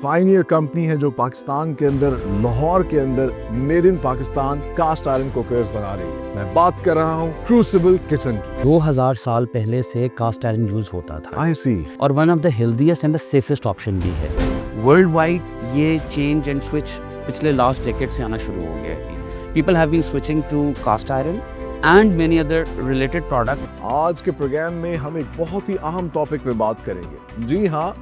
Pioneer company है जो पाकिस्तान के अंदर, लाहौर के अंदर made in Pakistan cast iron cookers बना रही है। मैं बात कर रहा हूँ क्रूसिबल किचन की। 2000 साल पहले से कास्ट आयरन यूज होता था आई सी। और one of the healthiest and the safest option भी है। वर्ल्ड वाइड ये चेंज एंड स्विच पिछले लास्ट डेकेड से आना शुरू हो गया है। People have been switching to cast iron and many other related product. आज के प्रोग्राम में हम एक बहुत ही अहम टॉपिक पे बात करेंगे। जी हाँ,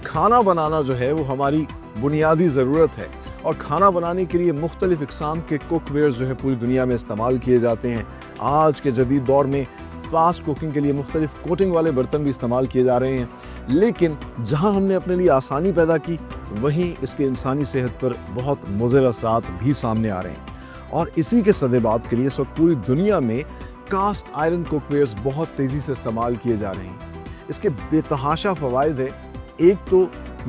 खाना बनाना जो है वो हमारी बुनियादी ज़रूरत है और खाना बनाने के लिए मुख्तलिफ इक़साम के कुकवेयर जो है पूरी दुनिया में इस्तेमाल किए जाते हैं। आज के जदीद दौर में फास्ट कुकिंग के लिए मुख्तलिफ कोटिंग वाले बर्तन भी इस्तेमाल किए जा रहे हैं, लेकिन जहां हमने अपने लिए आसानी पैदा की वहीं इसके इंसानी सेहत पर बहुत मुज़र असरात भी सामने आ रहे हैं। और इसी के सदेबाब के लिए इस वक्त पूरी दुनिया में कास्ट आयरन कुकवेयर्स बहुत तेज़ी से इस्तेमाल किए जा रहे हैं। इसके बेतहाशा फ़वाइद है। एक तो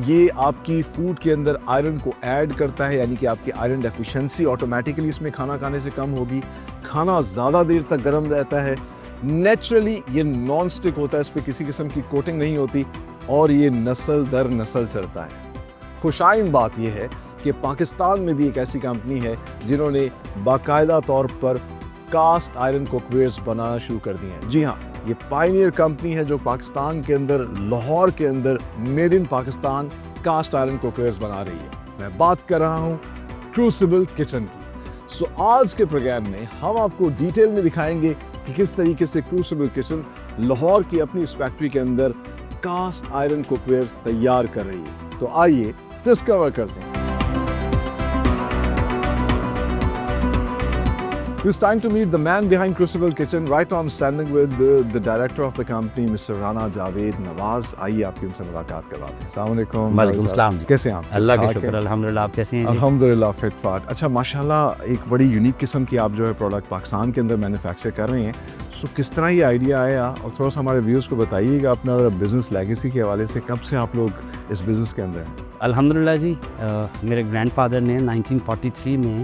ये आपकी फूड के अंदर आयरन को ऐड करता है, यानी कि आपकी आयरन डेफिशिएंसी ऑटोमेटिकली इसमें खाना खाने से कम होगी। खाना ज़्यादा देर तक गर्म रहता है। नेचुरली ये नॉन स्टिक होता है, इस पर किसी किस्म की कोटिंग नहीं होती और ये नस्ल दर नस्ल चलता है। खुशाइन बात यह है कि पाकिस्तान में भी एक ऐसी कंपनी है जिन्होंने बाकायदा तौर पर कास्ट आयरन कुकवेयर्स बनाना शुरू कर दिए हैं। जी हाँ, ये पायनियर कंपनी है जो पाकिस्तान के अंदर, लाहौर के अंदर made in Pakistan cast iron cookwares बना रही है। मैं बात कर रहा हूँ क्रूसिबल किचन की। सो आज के प्रोग्राम में हम आपको डिटेल में दिखाएंगे कि किस तरीके से क्रूसिबल किचन लाहौर की अपनी इस फैक्ट्री के अंदर कास्ट आयरन कुकवेयर तैयार कर रही है। तो आइए डिस्कवर करते हैं। It's time to meet the man behind Crucible Kitchen. Right now I'm standing with the director of the company, Mr. Rana Javed Nawaz. आइए आपकी उनसे मुलाकात करवाते हैं। अस्सलाम वालेकुम। वालेकुम सलाम जी। कैसे हैं आप? अल्लाह का शुक्र, अल्हम्दुलिल्लाह। आप कैसे हैं जी? अल्हम्दुलिल्लाह फिट फाट। अच्छा, माशाल्लाह एक बड़ी यूनिक किस्म की आप जो है प्रोडक्ट पाकिस्तान के अंदर मैन्युफैक्चर कर रहे हैं। सो किस तरह ये आइडिया आया और थोड़ा सा हमारे व्यूअर्स को बताइएगा अपना बिजनेस लेगेसी के हवाले से, कब से आप लोग इस बिज़नेस के अंदर हैं? अल्हम्दुलिल्लाह जी, मेरे ग्रैंडफादर ने 1943 में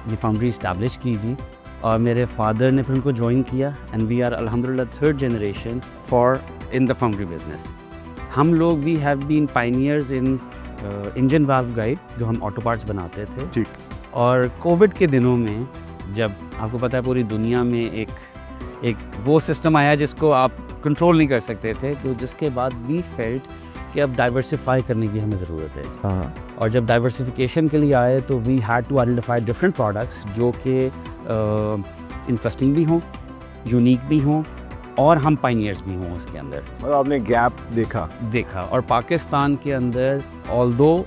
ये फाउंड्री इस्टेब्लिश की जी और मेरे फादर ने फिर उनको ज्वाइन किया एंड वी आर अल्हम्दुलिल्लाह third generation for in the foundry business. हम लोग भी have been pioneers in engine valve guide, जो हम ऑटो पार्ट्स बनाते थे। ठीक। और कोविड के दिनों में जब आपको पता है पूरी दुनिया में एक वो सिस्टम आया जिसको आप कंट्रोल नहीं कर सकते थे, तो जिसके बाद वी फेल्ट कि अब डाइवर्सिफाई करने की हमें ज़रूरत है। हाँ। और जब डाइवर्सिफिकेशन के लिए आए तो we had to identify different products जो कि इंटरेस्टिंग भी हों, यूनिक भी हों और हम पायनियर्स भी हों उसके अंदर। मतलब आपने गैप देखा। और पाकिस्तान के अंदर ऑल्दो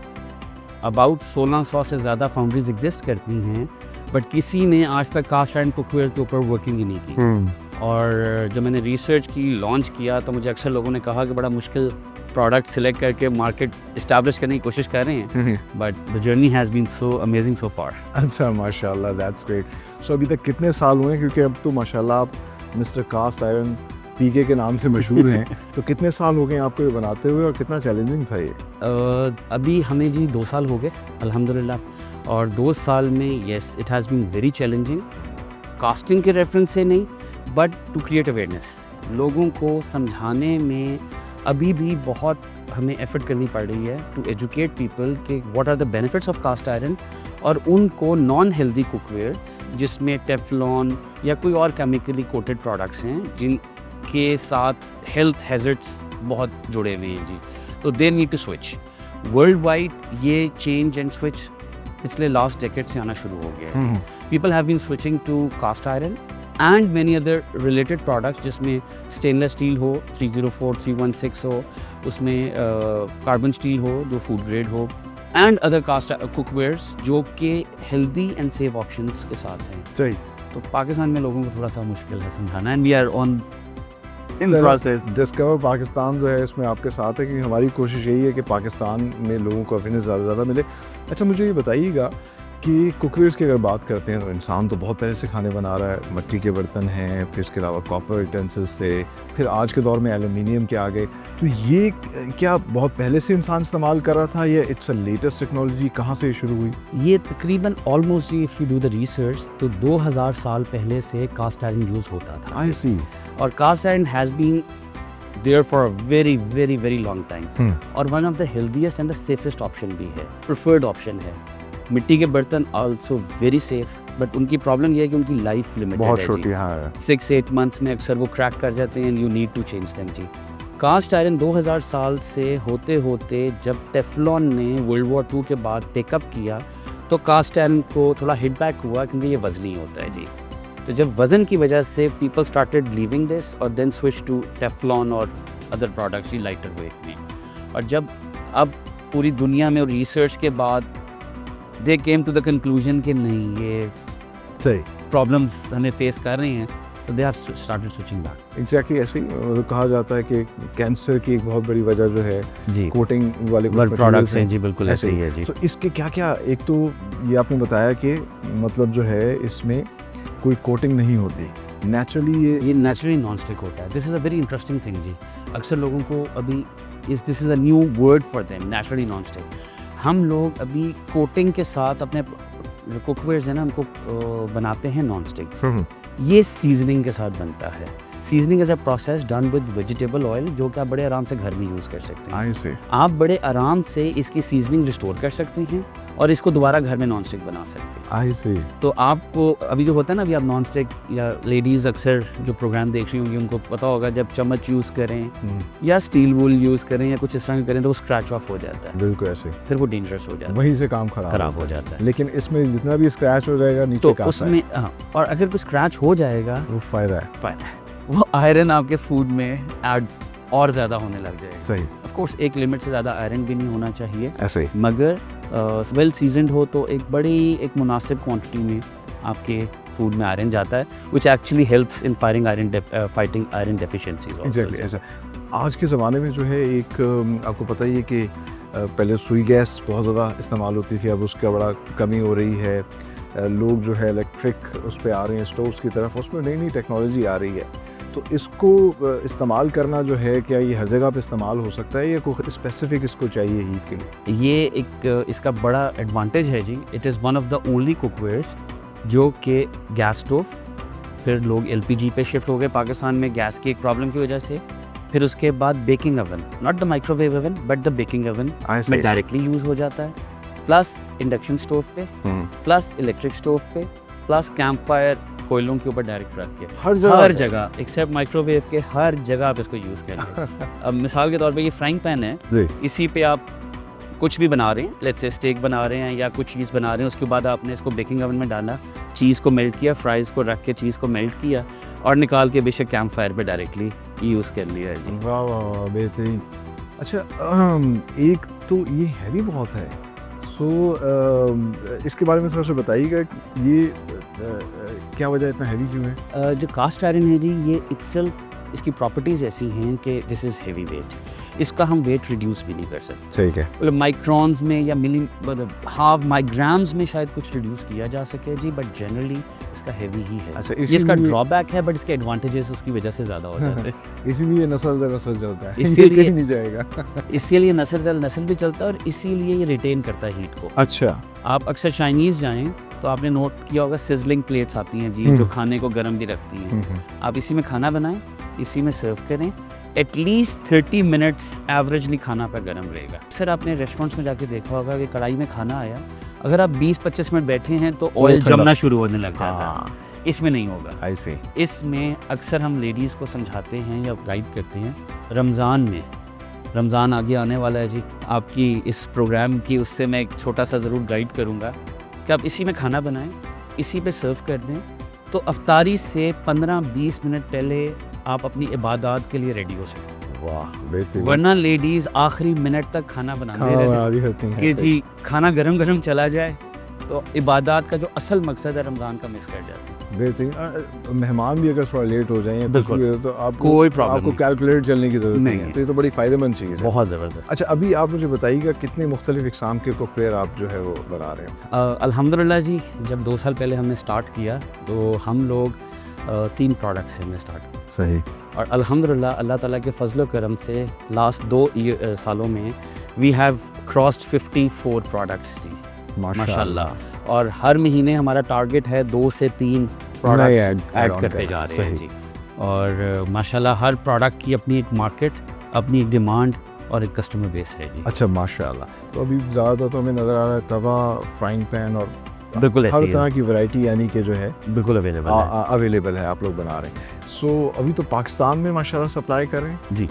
अबाउट 1600 से ज़्यादा फाउंड्रीज एग्जिस्ट करती हैं, बट किसी ने आज तक कास्ट आयरन कुकवेयर के ऊपर वर्किंग ही नहीं की। और जब मैंने रिसर्च की, लॉन्च किया, तो मुझे अक्सर लोगों ने कहा कि बड़ा मुश्किल प्रोडक्ट सिलेक्ट करके मार्केट इस्टेब्लिश करने की कोशिश कर रहे हैं, but the journey has been so amazing so far. अच्छा, माशाल्लाह, दैट्स ग्रेट। सो अभी तक कितने साल हुए हैं, क्योंकि अब तो माशाल्लाह आप मिस्टर कास्ट आयरन पीके के नाम से मशहूर हैं तो कितने साल हो गए आपको ये बनाते हुए और कितना चैलेंजिंग था ये? अभी हमें जी 2 साल हो गए अल्हम्दुलिल्लाह। और 2 साल में yes it has been very challenging, casting के रेफरेंस से नहीं बट टू क्रिएट अवेयरनेस। लोगों को समझाने में अभी भी बहुत हमें एफर्ट करनी पड़ रही है टू एजुकेट पीपल कि what are the benefits of cast iron, और उनको नॉन हेल्दी कुकवेयर जिसमें टेफ्लॉन या कोई और केमिकली कोटेड प्रोडक्ट्स हैं जिनके साथ हेल्थ हैजर्ड्स बहुत जुड़े हुए हैं जी, तो they need to switch. World wide ये चेंज एंड स्विच पिछले लास्ट डेकेड से आना शुरू हो गया है। People have been switching to cast iron and many other related products जिसमें स्टेनलेस स्टील हो, 304, 316 हो, उसमें कार्बन स्टील हो जो फूड ग्रेड हो, एंड अदर कास्ट कुकवेयर्स जो कि हेल्दी एंड सेफ ऑप्शंस के साथ हैं। सही। तो पाकिस्तान में लोगों को थोड़ा सा मुश्किल है समझाना, and we are on in process. Discover Pakistan जो है इसमें आपके साथ है, क्योंकि हमारी कोशिश यही है कि पाकिस्तान में लोगों को अवेयरनेस ज़्यादा से ज़्यादा मिले। अच्छा, मुझे ये बताइएगा कि कुकवेयर्स की अगर बात करते हैं तो इंसान तो बहुत पहले से खाने बना रहा है। मिट्टी के बर्तन हैं, फिर इसके अलावा कॉपर यूटेंसिल्स थे, फिर आज के दौर में एल्युमिनियम के आ गए। तो ये क्या बहुत पहले से इंसान इस्तेमाल कर रहा था या इट्स अ लेटेस्ट टेक्नोलॉजी? कहाँ से शुरू हुई? ये तकरीबन almost if you do the research तो 2000 साल पहले से कास्ट आयरन यूज़ होता था। I see. और cast iron has been there for a very very very long time, और one of the healthiest and the safest option भी है, प्रेफर्ड ऑप्शन है। मिट्टी के बर्तन आल्सो वेरी सेफ, बट उनकी प्रॉब्लम ये है कि उनकी लाइफ लिमिटेड बहुत है छोटी, जी। हाँ 6-8 मंथ्स में अक्सर वो क्रैक कर जाते हैं, you need to change them जी। कास्ट आयरन 2000 साल से होते होते जब टेफ्लॉन ने वर्ल्ड वॉर 2 के बाद टेकअप किया तो कास्ट आयरन को थोड़ा हिट बैक हुआ, क्योंकि ये वजनी होता है जी। तो जब वज़न की वजह से पीपल स्टार्टेड लीविंग दिस और देन स्विच टू टेफ्लॉन और अदर प्रोडक्ट्स जी लाइटर वेट में। और जब अब पूरी दुनिया में रिसर्च के बाद दे केम टू द कंक्लूजन कि नहीं, ये सही, प्रॉब्लम्स हमें फेस कर रहे हैं, तो they have started switching back. Exactly ऐसे ही कहा जाता है कि कैंसर की एक बहुत बड़ी वजह जो है जी कोटिंग वाले वर्क प्रोडक्ट्स हैं जी, बिल्कुल ऐसे ही है जी। तो इसके क्या क्या, एक तो ये आपने बताया कि मतलब जो है इसमें कोई कोटिंग नहीं होती, नेचुरली ये नेचुरली नॉन स्टिक होता है। This is a very interesting thing जी। अक्सर लोगों को अभी this is a new word for them, naturally non stick. हम लोग अभी कोटिंग के साथ अपने जो कुकवेयर्स हैं ना, उनको बनाते हैं नॉन स्टिक। ये सीजनिंग के साथ बनता है। Seasoning is a process done with vegetable oil, जो कि आप बड़े आराम से घर में यूज़ कर सकते हैं। आई से आप बड़े आराम से इसकी सीजनिंग रिस्टोर कर सकते हैं और इसको दोबारा घर में नॉन स्टिक बना सकते हैं। आई से तो आपको अभी जो होता है ना, अभी आप नॉन स्टिक या लेडीज़ अक्सर जो प्रोग्राम देख रही होंगी उनको पता होगा, जब चम्मच यूज़ करें या स्टील वूल यूज़ करें या कुछ इस तरह करें तो वो स्क्रैच ऑफ हो जाता है, बिल्कुल ऐसे, फिर वो डेंजरस हो जाता है, वहीं से काम खराब हो जाता है। लेकिन इसमें जितना भी स्क्रैच हो जाएगा नीचे तो का उसमें हाँ, और अगर कुछ स्क्रैच हो जाएगा वो फायदा है। फायदा है, वो आयरन आपके फूड में ऐड और ज़्यादा होने लग जाएगा। सही, ऑफ कोर्स एक लिमिट से ज़्यादा आयरन भी नहीं होना चाहिए, ऐसे ही मगर वेल सीजनड हो तो एक मुनासिब क्वांटिटी में आपके फूड में आयरन जाता है, which actually helps in fighting iron deficiencies also. Exactly ऐसा। आज के ज़माने में जो है एक आपको पता ही है कि पहले सुई गैस बहुत ज़्यादा इस्तेमाल होती थी, अब उसका बड़ा कमी हो रही है। लोग जो है इलेक्ट्रिक उस पर आ रहे हैं, स्टोव्स की तरफ, उसमें नई नई टेक्नोलॉजी आ रही है। तो इसको इस्तेमाल करना जो है, क्या ये हर जगह पे इस्तेमाल हो सकता है या कोई स्पेसिफिक इसको चाहिए हीट के लिए? ये एक इसका बड़ा एडवांटेज है जी। It is one of the only cookwares जो कि गैस स्टोव, फिर लोग एलपीजी पे शिफ्ट हो गए पाकिस्तान में गैस की एक प्रॉब्लम की वजह से, फिर उसके बाद baking oven, not the microwave oven but the baking oven में डायरेक्टली यूज़ हो जाता है, प्लस इंडक्शन स्टोव पे, प्लस इलेक्ट्रिक स्टोव पे, प्लस कैंप फायर कोयलों के ऊपर डायरेक्ट रख के हर जगह एक्सेप्ट माइक्रोवेव के हर जगह आप इसको यूज़ करेंगे। अब मिसाल के तौर पे ये फ्राइंग पैन है, इसी पे आप कुछ भी बना रहे हैं, लेट्स से स्टेक बना रहे हैं या कुछ चीज़ बना रहे हैं, उसके बाद आपने इसको बेकिंग ओवन में डाला, चीज़ को मेल्ट किया, फ्राइज़ को रख के चीज़ को मेल्ट किया और निकाल के बेशक कैंप फायर पे डायरेक्टली यूज़ कर लिया है जी। वाह वाह, बेहतरीन। अच्छा, एक तो ये हैवी बहुत है, सो इसके बारे में थोड़ा सा बताइएगा, ये क्या वजह इतना हैवी क्यों है? जो कास्ट आयरन है जी, ये इट्सेल्फ इसकी प्रॉपर्टीज़ ऐसी हैं कि दिस इज़ हेवी वेट, इसका हम वेट रिड्यूस भी नहीं कर सकते। ठीक है, मतलब माइक्रॉन्स में या मिली हाफ माइग्राम्स में शायद कुछ रिड्यूस किया जा सके जी, बट जनरली इसका हेवी ही है। अच्छा, ये इसका ड्रॉबैक है, बट इसके एडवांटेजेस उसकी वजह से ज़्यादा हो जाते हैं। इसीलिए नस्ल दर नस्ल चलता है, इसीलिए कहीं नहीं जाएगा। इसीलिए नस्ल दर नस्ल भी चलता है और इसीलिए ये रिटेन करता है हीट को। अच्छा, आप अक्सर चाइनीज़ जाएं तो आपने नोट किया होगा सिजलिंग प्लेट्स आती हैं जी, जो खाने को गर्म भी रखती हैं। आप इसी में खाना बनाएं, इसी में सर्व करें, एटलीस्ट 30 मिनट्स एवरेजली खाना पर गर्म रहेगा। सर आपने रेस्टोरेंट्स में जाके देखा होगा कि कढ़ाई में खाना आया, अगर आप 20-25 मिनट बैठे हैं तो ऑयल जमना शुरू होने लग जाता है। इसमें नहीं होगा। आई सी। इसमें अक्सर हम लेडीज़ को समझाते हैं या गाइड करते हैं, रमज़ान में, रमज़ान आगे आने वाला है जी, आपकी इस प्रोग्राम की उससे मैं एक छोटा सा ज़रूर गाइड करूँगा कि आप इसी में खाना बनाएं, इसी पे सर्व कर दें, तो अफ्तारी से 15-20 मिनट पहले आप अपनी इबादत के लिए रेडी हो सकते। वाह, बेहतरीन। वरना लेडीज़ आखिरी मिनट तक खाना बनाते रहती हैं कि जी खाना गरम गरम चला जाए, तो इबादत का जो असल मकसद है रमज़ान का मिस कर जाते हैं। बेहतरीन। मेहमान भी अगर थोड़ा लेट हो जाए या कुछ भी हो तो कोई प्रॉब्लम आपको कैलकुलेट चलने की ज़रूरत नहीं है, तो ये तो बड़ी फ़ायदेमंद चीज़ है। बहुत ज़बरदस्त। अच्छा, अभी आप मुझे बताइएगा कितने मुख्तलिफ इक़साम के कुकवेयर आप जो है वो बना रहे हैं? अल्हम्दुलिल्लाह जी, जब 2 साल पहले हमने स्टार्ट किया तो हम लोग 3 प्रोडक्ट्स से हमने स्टार्ट। सही। और अल्हम्दुलिल्लाह अल्लाह ताला के फजल करम से लास्ट 2 सालों में वी हैव क्रॉस्ड 54 प्रोडक्ट्स जी, माशाल्लाह। और हर महीने हमारा टारगेट है 2 से 3 प्रोडक्ट्स ऐड करते जा रहे हैं जी। और माशाल्लाह हर प्रोडक्ट की अपनी एक मार्केट, अपनी एक डिमांड और एक कस्टमर बेस है जी। अच्छा माशाल्लाह। तो अभी ज़्यादातर तो हमें नज़र आ रहा है तवा, फ्राइंग पैन और बिल्कुल ऐसे हर ही तरह है, की वैरायटी यानी कि जो है बिल्कुल अवेलेबल है अवेलेबल है, आप लोग बना रहे हैं। सो अभी तो पाकिस्तान में माशाल्लाह सप्लाई कर रहे हैं, जी।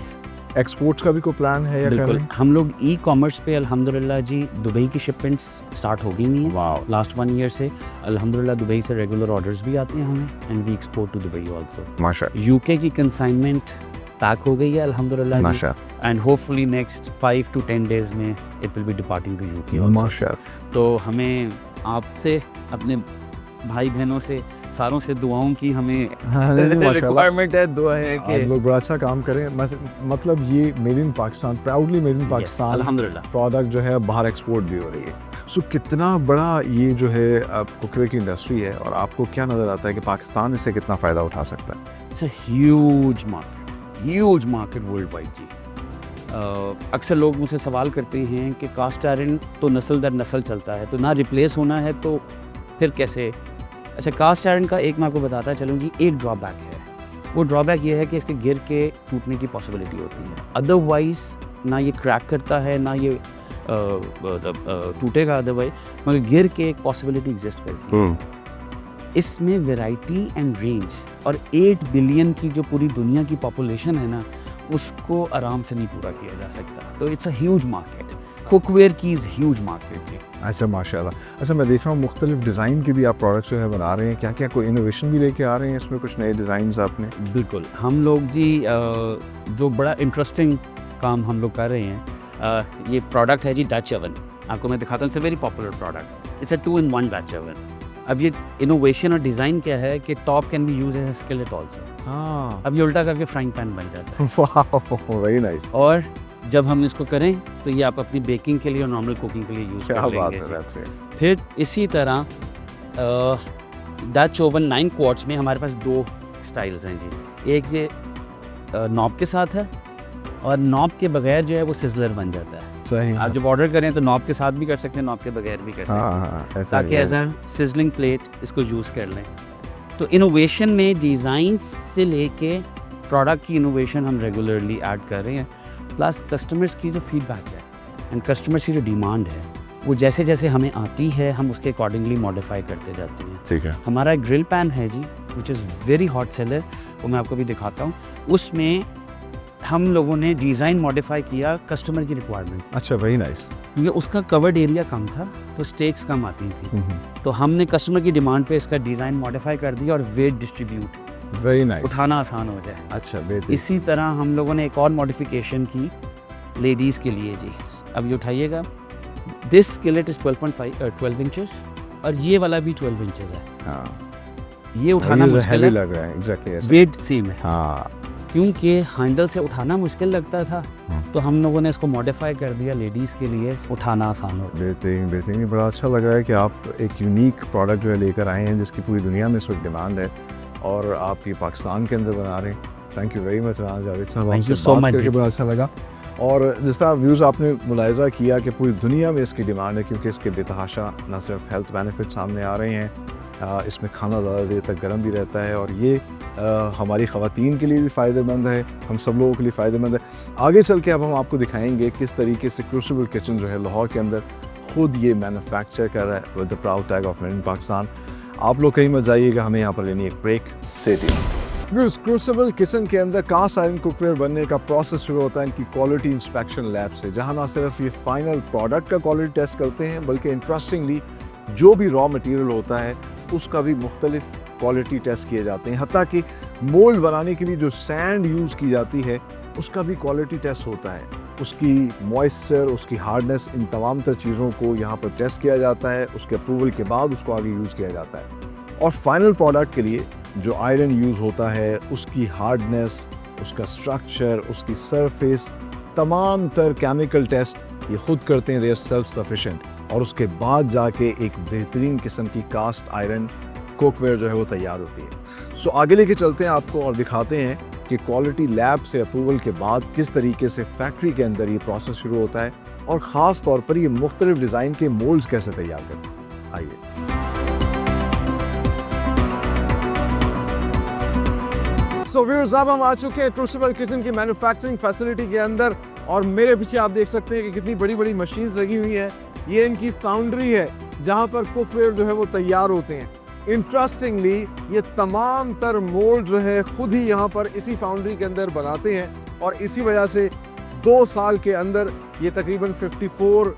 एक्सपोर्ट्स का भी कोई प्लान है या कर बिल्कुल, रहे हैं? हम लोग ई कॉमर्स पे अल्हम्दुलिल्लाह जी दुबई की शिपमेंट्स स्टार्ट हो गई नहीं है वाओ, लास्ट 1 ईयर से। अल्हम्दुलिल्लाह दुबई से रेगुलर ऑर्डर्स भी आते हैं हमें and we export to Dubai also. माशाल्लाह यूके की कंसाइनमेंट पैक हो गई है अल्हम्दुलिल्लाह जी, माशाल्लाह and hopefully next 5 to 10 days में it will be departing to UK also. माशाल्लाह। तो हमें आपसे, अपने भाई बहनों से, सारों से दुआओं की हमें हाँ, नहीं, माशाल्लाह रिक्वायरमेंट है, दुआ है आप कि लोग बड़ा अच्छा काम करें। मतलब ये made in Pakistan, proudly made in Yes, Pakistan अल्हम्दुलिल्लाह। प्रोडक्ट जो है बाहर एक्सपोर्ट भी हो रही है। सो कितना बड़ा ये जो है कुकवेयर की इंडस्ट्री है और आपको क्या नज़र आता है कि पाकिस्तान इससे कितना फ़ायदा उठा सकता है? It's a huge market world wide जी। अक्सर लोग मुझसे सवाल करते हैं कि कास्ट आयरन तो नस्ल दर नस्ल चलता है, तो ना रिप्लेस होना है तो फिर कैसे? अच्छा, कास्ट आयरन का एक मैं आपको बताता चलूँ जी, एक ड्रॉबैक है। वो ड्रॉबैक ये है कि इसके गिर के टूटने की पॉसिबिलिटी होती है, अदरवाइज ना ये क्रैक करता है ना ये टूटेगा अदरवाइज, मगर गिर के एक पॉसिबिलिटी एग्जिस्ट करती है। इसमें वैरायटी एंड रेंज, और 8 बिलियन की जो पूरी दुनिया की पॉपुलेशन है ना, उसको आराम से नहीं पूरा किया जा सकता। तो it's a huge market, cookware की इज़ ह्यूज मार्केट। अच्छा माशाल्लाह। अच्छा मैं देख रहा हूँ मुख्तलिफ डिज़ाइन के भी आप प्रोडक्ट्स जो है बना रहे हैं, क्या क्या कोई इनोवेशन भी लेके आ रहे हैं इसमें, कुछ नए डिज़ाइन आपने? बिल्कुल, हम लोग जी जो बड़ा इंटरेस्टिंग काम हम लोग कर रहे हैं, ये प्रोडक्ट है जी डच ओवन। आपको मैं दिखाता हूँ, it's a very popular product, it's a 2-in-1 Dutch oven. अब ये इनोवेशन और डिज़ाइन क्या है कि top can be use as a skillet also. हाँ अब ये उल्टा करके फ्राइंग पैन बन जाता है, वाह वेरी नाइस, और जब हम इसको करें तो ये आप अपनी बेकिंग के लिए और नॉर्मल कुकिंग के लिए यूज़ क्या कर बात लेंगे है, जी। that's it। फिर इसी तरह डच ओवन 9 क्वार्ट्स में हमारे पास 2 स्टाइल्स हैं जी। एक ये नॉब के साथ है, और नॉब के बगैर जो है वो सिजलर बन जाता है। सही आप जब ऑर्डर करें तो नॉब के साथ भी कर सकते हैं, नॉब के बगैर भी कर सकते हैं, हाँ ऐसा ताकि एज अ सिजलिंग प्लेट इसको यूज़ कर लें। तो इनोवेशन में डिज़ाइन से लेके प्रोडक्ट की इनोवेशन हम रेगुलरली ऐड कर रहे हैं, प्लस कस्टमर्स की जो फीडबैक है एंड कस्टमर्स की जो डिमांड है, वो जैसे जैसे हमें आती है हम उसके अकॉर्डिंगली मॉडिफाई करते जाते हैं। ठीक है। हमारा एक ग्रिल पैन है जी, which is very hot seller, वो मैं आपको भी दिखाता हूँ। उसमें हम लोगों ने डिज़ाइन मॉडिफाई किया कस्टमर की रिक्वायरमेंट, अच्छा वेरी नाइस। क्योंकि उसका कवर्ड एरिया कम था तो स्टेक्स कम आती थी, तो हमने कस्टमर की डिमांड पे इसका डिज़ाइन मॉडिफाई कर दिया और वेट डिस्ट्रीब्यूट, वेरी नाइस। उठाना आसान हो जाए। अच्छा बेहतर। इसी तरह हम लोगों ने एक और मॉडिफिकेशन की लेडीज़ के लिए जी। अब ये उठाइएगा, दिस स्किलेट इज़ 12 इंचेस, और ये वाला भी 12 इंचेस है। हाँ ये उठाना मुश्किल हैवी है, लग रहा है, एग्जैक्टली ऐसा। वेट सेम है, हाँ क्योंकि हैंडल से उठाना मुश्किल लगता था, तो हम लोगों ने इसको मॉडिफाई कर दिया लेडीज़ के लिए, उठाना आसान हो। बेहतरीन बेहतरीन। बड़ा अच्छा लग रहा है कि आप एक यूनिक प्रोडक्ट जो है लेकर आए हैं जिसकी पूरी दुनिया में इस वक्त डिमांड है, और आप ये पाकिस्तान के अंदर बना रहे हैं। Thank you very much Rana Javed साहब, Thank you आपसे so बात much करके जी। बड़ा अच्छा लगा। और जिस तरह व्यूज़ आपने मुलाहिजा किया कि पूरी दुनिया में इसकी डिमांड है, क्योंकि इसके बेतहाशा न सिर्फ हेल्थ बेनिफिट सामने आ रहे हैं, इसमें खाना ज़्यादा देर तक गर्म भी रहता है, और ये हमारी ख़वातीन के लिए भी फ़ायदेमंद है, हम सब लोगों के लिए फ़ायदेमंद है। आगे चल के अब हम आपको दिखाएंगे किस तरीके से क्रूसिबल किचन जो है लाहौर के अंदर खुद ये मैन्युफैक्चर कर रहा है with the proud tag of made in Pakistan. आप लोग कहीं मत जाइएगा, हमें यहाँ पर लेनी एक ब्रेक। क्रूसिबल किचन के अंदर कास्ट आयरन कुकवेयर बनने का प्रोसेस शुरू होता है इनकी क्वालिटी इंस्पेक्शन लैब से, जहाँ ना सिर्फ ये फाइनल प्रोडक्ट का क्वालिटी टेस्ट करते हैं, बल्कि इंटरेस्टिंगली जो भी रॉ मटेरियल होता है उसका भी मुख्तलिफ क्वालिटी टेस्ट किए जाते हैं। हत्ता कि मोल्ड बनाने के लिए जो सैंड यूज़ की जाती है उसका भी क्वालिटी टेस्ट होता है, उसकी मॉइस्चर, उसकी हार्डनेस, इन तमाम तर चीज़ों को यहाँ पर टेस्ट किया जाता है। उसके अप्रूवल के बाद उसको आगे यूज़ किया जाता है, और फाइनल प्रोडक्ट के लिए जो आयरन यूज़ होता है उसकी हार्डनेस, उसका स्ट्रक्चर, उसकी सरफेस, तमाम तर केमिकल टेस्ट ये खुद करते हैं, दे आर सेल्फ सफिशिएंट, और उसके बाद जाके एक बेहतरीन किस्म की कास्ट आयरन कुकवेयर जो है वो तैयार होती है। सो आगे लेके चलते हैं आपको और दिखाते हैं कि क्वालिटी लैब से अप्रूवल के बाद किस तरीके से फैक्ट्री के अंदर ये प्रोसेस शुरू होता है, और ख़ास तौर पर ये मुख्तलिफ डिज़ाइन के मोल्ड्स कैसे तैयार करते हैं। आइए। सो व्यूअर्स, अब हम आ चुके हैं क्रूसिबल किचन की मैन्युफैक्चरिंग फैसिलिटी के अंदर और मेरे पीछे आप देख सकते हैं कि कितनी बड़ी बड़ी मशीन्स लगी हुई हैं। ये इनकी फाउंड्री है जहां पर कुकवेयर जो है वो तैयार होते हैं। इंटरेस्टिंगली ये तमाम तर मोल्ड जो है खुद ही यहाँ पर इसी फाउंड्री के अंदर बनाते हैं और इसी वजह से 2 साल के अंदर ये तकरीबन 54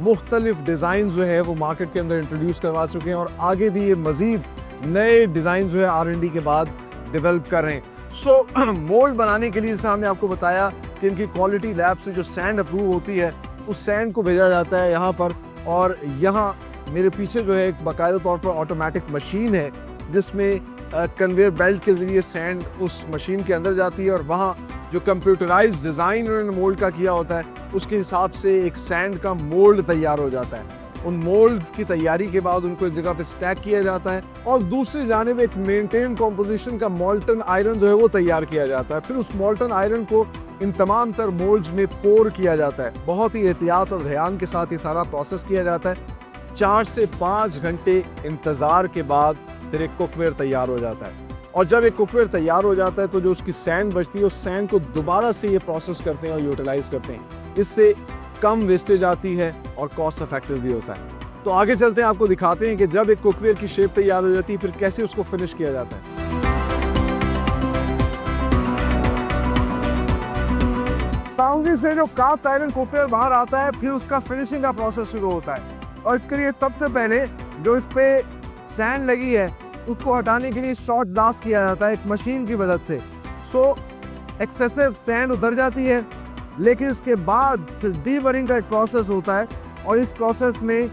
मुख्तलिफ डिज़ाइन जो है वो मार्केट के अंदर इंट्रोड्यूस करवा चुके हैं और आगे भी ये मज़ीद नए डिज़ाइन जो है R&D के बाद डेवलप कर रहे हैं। सो मोल्ड बनाने के लिए, इसमें हमने आपको बताया कि इनकी क्वालिटी लैब से जो सैंड अप्रूव होती है उस सैंड को भेजा जाता है यहाँ पर, और यहाँ मेरे पीछे जो है एक बाकायदा तौर पर ऑटोमेटिक मशीन है जिसमें कन्वेयर बेल्ट के ज़रिए सैंड उस मशीन के अंदर जाती है और वहाँ जो कंप्यूटराइज डिज़ाइन उन्होंने मोल्ड का किया होता है उसके हिसाब से एक सैंड का मोल्ड तैयार हो जाता है। उन मोल्ड्स की तैयारी के बाद उनको एक जगह पे स्टैक किया जाता है और दूसरी जानिब एक मेंटेन कॉम्पोजिशन का मोल्टन आयरन जो है वो तैयार किया जाता है। फिर उस मोल्टन आयरन को इन तमाम तर मोल्ड्स में पोर किया जाता है। बहुत ही एहतियात और ध्यान के साथ ये सारा प्रोसेस किया जाता है। 4 से 5 घंटे इंतज़ार के बाद फिर एक कुकवेयर तैयार हो जाता है और जब एक कुकवेयर तैयार हो जाता है तो जो उसकी सैंड बचती है उस सैंड को दोबारा से ये प्रोसेस करते हैं और यूटिलाइज करते हैं। इससे कम वेस्टेज आती है और कॉस्ट इफेक्टिव भी होता है। तो आगे चलते हैं, आपको दिखाते हैं कि जब एक कुकवेयर की शेप तैयार हो जाती है फिर कैसे उसको फिनिश किया जाता है। फाउंड्री से जो कास्ट आयरन कुकवेयर बाहर आता है फिर उसका फिनिशिंग का प्रोसेस शुरू होता है और इसके लिए सबसे पहले जो इस पे सैंड लगी है उसको हटाने के लिए शॉर्ट ब्लास्ट किया जाता है एक मशीन की मदद से। सो एक्सेसिव सैंड उतर जाती है, लेकिन इसके बाद फिर डीबरिंग का एक प्रोसेस होता है और इस प्रोसेस में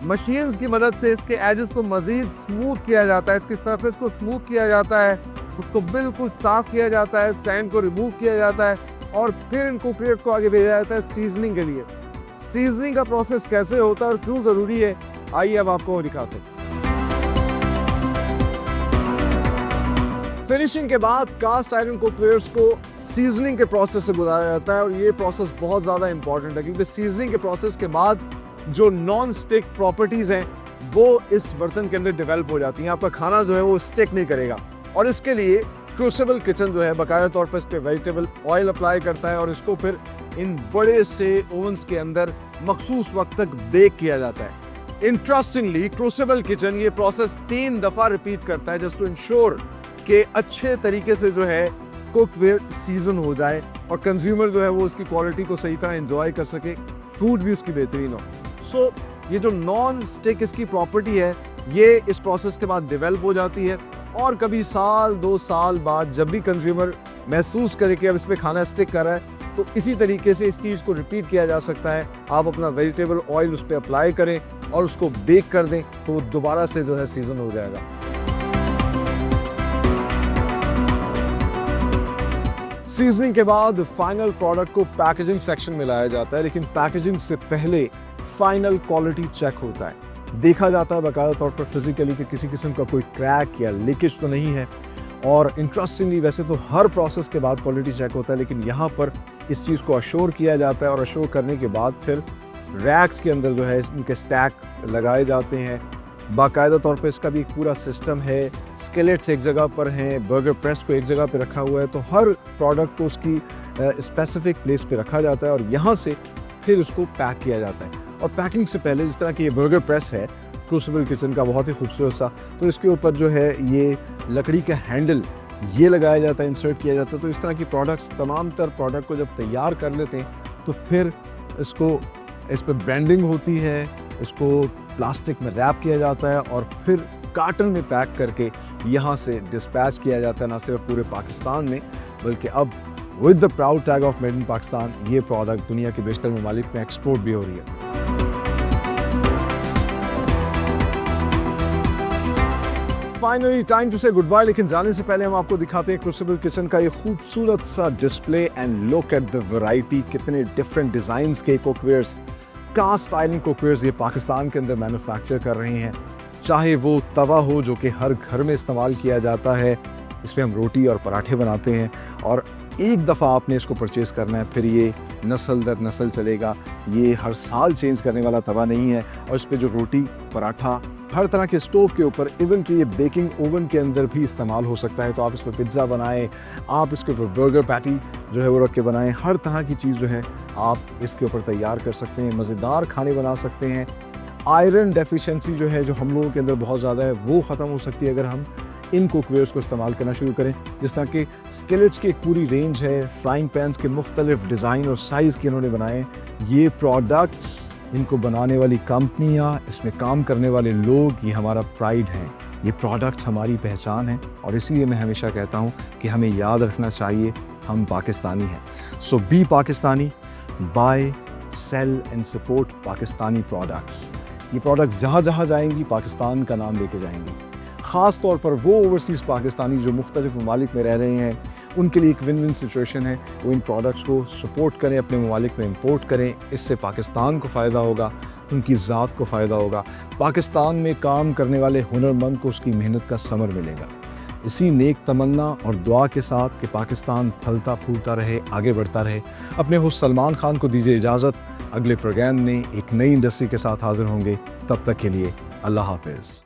मशीन्स की मदद से इसके एजेस को मज़ीद स्मूथ किया जाता है, इसके सरफेस को स्मूथ किया जाता है, उसको बिल्कुल साफ़ किया जाता है, सैंड को रिमूव किया जाता है और फिर इन कुकवेयर को आगे भेजा जाता है सीजनिंग के लिए। सीजनिंग का प्रोसेस कैसे होता है और क्यों ज़रूरी है, आइए अब आपको दिखाते हैं। फिनिशिंग के बाद कास्ट आयरन कुकवेयर्स को सीजनिंग के प्रोसेस से गुजारा जाता है और ये प्रोसेस बहुत ज़्यादा इंपॉर्टेंट है क्योंकि सीजनिंग के प्रोसेस के बाद जो नॉन स्टिक प्रॉपर्टीज़ हैं वो इस बर्तन के अंदर डेवलप हो जाती हैं। आपका खाना जो है वो स्टिक नहीं करेगा और इसके लिए क्रूसिबल किचन जो है बाकायदा तौर पर इस पर वेजिटेबल ऑयल अप्लाई करता है और इसको फिर इन बड़े से ओवंस के अंदर मखसूस वक्त तक बेक किया जाता है। इंटरेस्टिंगली क्रूसिबल किचन ये प्रोसेस 3 दफ़ा रिपीट करता है जस्ट टू इंश्योर कि अच्छे तरीके से जो है कुकवेयर सीजन हो जाए और कंज्यूमर जो है वो उसकी क्वालिटी को सही तरह एंजॉय कर सके, फूड भी उसकी बेहतरीन हो। सो ये जो नॉन स्टिक इसकी प्रॉपर्टी है ये इस प्रोसेस के बाद डेवलप हो जाती है और कभी साल 2 साल बाद जब भी कंज्यूमर महसूस करे कि अब इस पर खाना स्टिक कर रहा है तो इसी तरीके से इस चीज़ को रिपीट किया जा सकता है। आप अपना वेजिटेबल ऑयल उस पर अप्लाई करें और उसको बेक कर दें तो वो दोबारा से जो है सीजन हो जाएगा। सीजनिंग के बाद फाइनल प्रोडक्ट को पैकेजिंग सेक्शन में लाया जाता है, लेकिन पैकेजिंग से पहले फाइनल क्वालिटी चेक होता है। देखा जाता है बाकायदा तौर पर फिजिकली कि किसी किस्म का कोई क्रैक या लीकेज तो नहीं है और इंटरेस्टिंगली वैसे तो हर प्रोसेस के बाद क्वालिटी चेक होता है, लेकिन यहाँ पर इस चीज़ को अश्योर किया जाता है और अश्योर करने के बाद फिर रैक्स के अंदर जो है इनके स्टैक लगाए जाते हैं। बाकायदा तौर पे इसका भी एक पूरा सिस्टम है, स्केलेट्स एक जगह पर हैं, बर्गर प्रेस को एक जगह पे रखा हुआ है, तो हर प्रोडक्ट को उसकी स्पेसिफिक प्लेस पे रखा जाता है और यहाँ से फिर उसको पैक किया जाता है। और पैकिंग से पहले जिस तरह की ये बर्गर प्रेस है क्रूसिबल किचन का बहुत ही खूबसूरत सा, तो इसके ऊपर जो है ये लकड़ी का हैंडल ये लगाया जाता है, इंसर्ट किया जाता है। तो इस तरह की प्रोडक्ट्स तमाम तर प्रोडक्ट को जब तैयार कर लेते हैं तो फिर इसको इस पर ब्रांडिंग होती है, इसको प्लास्टिक में रैप किया जाता है और फिर कार्टन में पैक करके यहाँ से डिस्पैच किया जाता है, ना सिर्फ पूरे पाकिस्तान में बल्कि अब with the proud tag of made in Pakistan ये प्रोडक्ट दुनिया के बेशतर ममालिक में एक्सपोर्ट भी हो रही है। फाइनली टाइम टू से गुड बाय, लेकिन जाने से पहले हम आपको दिखाते हैं क्रूसिबल किचन का ये खूबसूरत सा display and look at the variety. कितने डिफरेंट डिज़ाइंस के कुकवेयर्स, कास्ट आयरन कुकवेयर्स ये पाकिस्तान के अंदर मैन्युफैक्चर कर रहे हैं। चाहे वो तवा हो जो कि हर घर में इस्तेमाल किया जाता है, इस पर हम रोटी और पराठे बनाते हैं और एक दफ़ा आपने इसको परचेज़ करना है फिर ये नस्ल दर नस्ल चलेगा। ये हर साल चेंज करने वाला तवा नहीं है और इस पर जो रोटी, पराठा, हर तरह के स्टोव के ऊपर, इवन कि ये बेकिंग ओवन के अंदर भी इस्तेमाल हो सकता है। तो आप इस पर पिज़्ज़ा बनाएं, आप इसके ऊपर बर्गर पैटी जो है वो रख के बनाएं, हर तरह की चीज़ जो है आप इसके ऊपर तैयार कर सकते हैं, मज़ेदार खाने बना सकते हैं। आयरन डेफिशिएंसी जो है, जो हम लोगों के अंदर बहुत ज़्यादा है, वो ख़त्म हो सकती है अगर हम इन कुकवेयर्स को इस्तेमाल करना शुरू करें। जिस तरह के स्किलेट्स की एक पूरी रेंज है, फ्राइंग पैन्स के मुख्तलिफ डिज़ाइन और साइज़ के इन्होंने बनाए। ये प्रोडक्ट्स, इनको बनाने वाली कंपनियाँ, इसमें काम करने वाले लोग, ये हमारा प्राइड है। ये प्रोडक्ट्स हमारी पहचान है और इसीलिए मैं हमेशा कहता हूँ कि हमें याद रखना चाहिए हम पाकिस्तानी हैं। So be Pakistani, buy, sell and support Pakistani products. ये प्रोडक्ट्स जहाँ जहाँ जाएंगी पाकिस्तान का नाम लेके जाएंगी। ख़ास तौर पर वो ओवरसीज़ पाकिस्तानी जो मुख्तलिफ ममालिक में रह रहे हैं, उनके लिए एक विन विन सिचुएशन है। वो इन प्रोडक्ट्स को सपोर्ट करें, अपने ममालिक में इंपोर्ट करें। इससे पाकिस्तान को फ़ायदा होगा, उनकी ज़ात को फ़ायदा होगा, पाकिस्तान में काम करने वाले हुनरमंद को उसकी मेहनत का समर मिलेगा। इसी नेक तमन्ना और दुआ के साथ कि पाकिस्तान फलता फूलता रहे, आगे बढ़ता रहे, अपने होस्ट सलमान खान को दीजिए इजाज़त। अगले प्रोग्राम में एक नई इंडस्ट्री के साथ हाज़िर होंगे। तब तक के लिए अल्लाह हाफ़िज़।